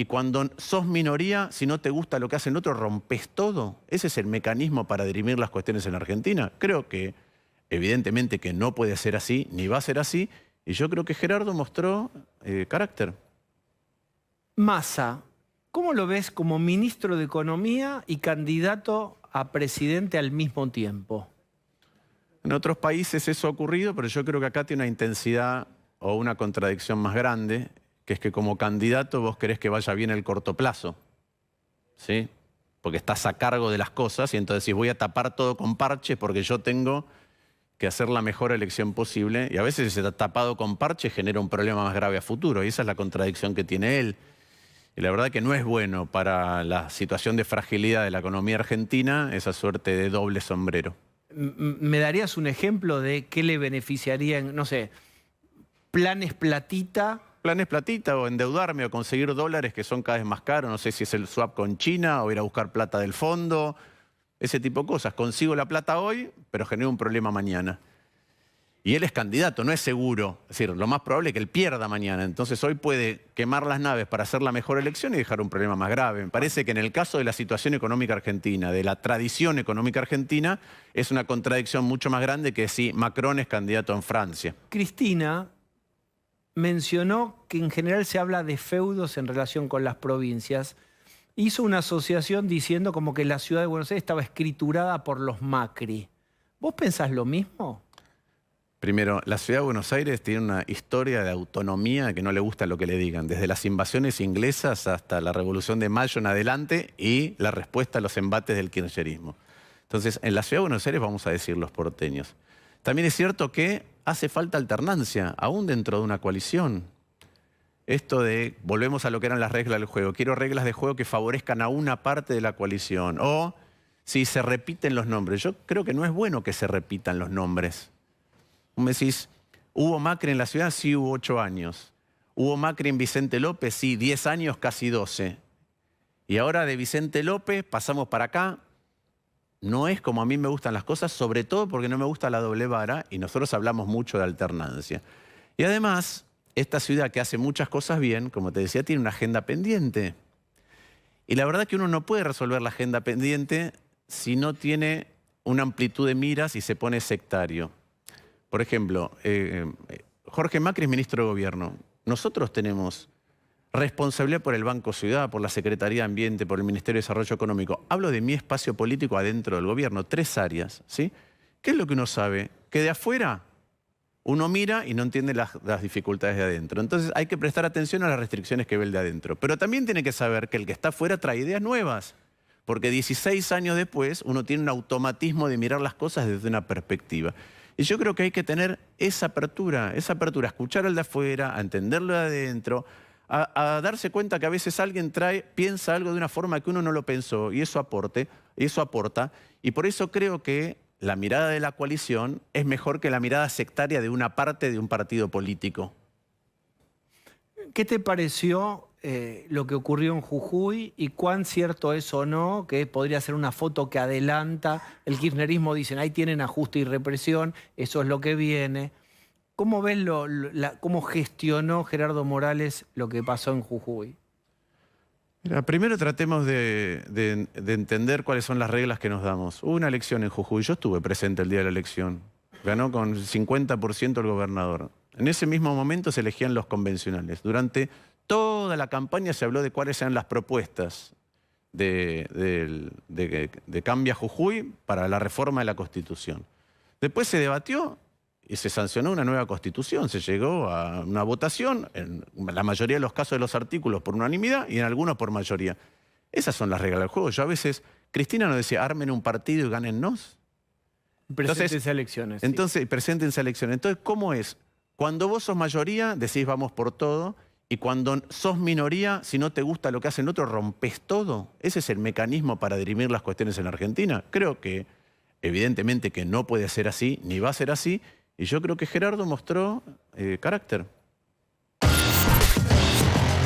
y cuando sos minoría, si no te gusta lo que hace el otro, rompes todo. ¿Ese es el mecanismo para dirimir las cuestiones en Argentina? Creo que evidentemente que no puede ser así, ni va a ser así, y yo creo que Gerardo mostró carácter. Massa, ¿cómo lo ves como ministro de Economía y candidato a presidente al mismo tiempo? En otros países eso ha ocurrido, pero yo creo que acá tiene una intensidad o una contradicción más grande, que es que como candidato vos querés que vaya bien el corto plazo, ¿sí? Porque estás a cargo de las cosas y entonces decís voy a tapar todo con parches porque yo tengo que hacer la mejor elección posible, y a veces ese tapado con parches genera un problema más grave a futuro, y esa es la contradicción que tiene él. Y la verdad que no es bueno para la situación de fragilidad de la economía argentina esa suerte de doble sombrero. ¿Me darías un ejemplo de qué le beneficiaría en, no sé, planes platita? Planes platita o endeudarme o conseguir dólares que son cada vez más caros, no sé si es el swap con China o ir a buscar plata del fondo, ese tipo de cosas. Consigo la plata hoy, pero genero un problema mañana. Y él es candidato, no es seguro. Es decir, lo más probable es que él pierda mañana. Entonces hoy puede quemar las naves para hacer la mejor elección y dejar un problema más grave. Me parece que en el caso de la situación económica argentina, de la tradición económica argentina, es una contradicción mucho más grande que si Macron es candidato en Francia. Cristina mencionó que en general se habla de feudos en relación con las provincias. Hizo una asociación diciendo como que la ciudad de Buenos Aires estaba escriturada por los Macri. ¿Vos pensás lo mismo? Primero, la ciudad de Buenos Aires tiene una historia de autonomía que no le gusta lo que le digan, desde las invasiones inglesas hasta la Revolución de Mayo en adelante y la respuesta a los embates del kirchnerismo. Entonces, en la ciudad de Buenos Aires vamos a decir los porteños. También es cierto que hace falta alternancia, aún dentro de una coalición. Esto de, volvemos a lo que eran las reglas del juego, quiero reglas de juego que favorezcan a una parte de la coalición. O si se repiten los nombres. Yo creo que no es bueno que se repitan los nombres. Me decís, ¿hubo Macri en la ciudad? Sí, hubo 8 años. ¿Hubo Macri en Vicente López? Sí, 10 años, casi 12. Y ahora de Vicente López pasamos para acá. No es como a mí me gustan las cosas, sobre todo porque no me gusta la doble vara y nosotros hablamos mucho de alternancia. Y además, esta ciudad que hace muchas cosas bien, como te decía, tiene una agenda pendiente. Y la verdad que uno no puede resolver la agenda pendiente si no tiene una amplitud de miras y se pone sectario. Por ejemplo, Jorge Macri es ministro de Gobierno. Nosotros tenemos responsabilidad por el Banco Ciudad, por la Secretaría de Ambiente, por el Ministerio de Desarrollo Económico. Hablo de mi espacio político adentro del gobierno, 3 áreas, ¿sí? ¿Qué es lo que uno sabe? Que de afuera uno mira y no entiende las dificultades de adentro. Entonces hay que prestar atención a las restricciones que ve el de adentro. Pero también tiene que saber que el que está afuera trae ideas nuevas. Porque 16 años después uno tiene un automatismo de mirar las cosas desde una perspectiva. Y yo creo que hay que tener esa apertura, a escuchar al de afuera, a entenderlo de adentro, a darse cuenta que a veces alguien piensa algo de una forma que uno no lo pensó y eso aporta. Y por eso creo que la mirada de la coalición es mejor que la mirada sectaria de una parte de un partido político. ¿Qué te pareció lo que ocurrió en Jujuy y cuán cierto es o no que podría ser una foto que adelanta? El kirchnerismo dicen, ahí tienen ajuste y represión, eso es lo que viene. ¿Cómo ves cómo gestionó Gerardo Morales lo que pasó en Jujuy? Mira, primero tratemos de entender cuáles son las reglas que nos damos. Hubo una elección en Jujuy, yo estuve presente el día de la elección. Ganó con 50% el gobernador. En ese mismo momento se elegían los convencionales. Durante toda la campaña se habló de cuáles eran las propuestas de Cambia Jujuy para la reforma de la Constitución. Después se debatió y se sancionó una nueva Constitución. Se llegó a una votación, en la mayoría de los casos de los artículos por unanimidad y en algunos por mayoría. Esas son las reglas del juego. Yo a veces, Cristina nos decía, armen un partido y gánennos. Preséntense a elecciones. Entonces, preséntense a elecciones. Entonces, ¿cómo es? Cuando vos sos mayoría, decís vamos por todo, y cuando sos minoría, si no te gusta lo que hace el otro, rompes todo. ¿Ese es el mecanismo para dirimir las cuestiones en Argentina? Creo que, evidentemente, que no puede ser así, ni va a ser así, y yo creo que Gerardo mostró carácter.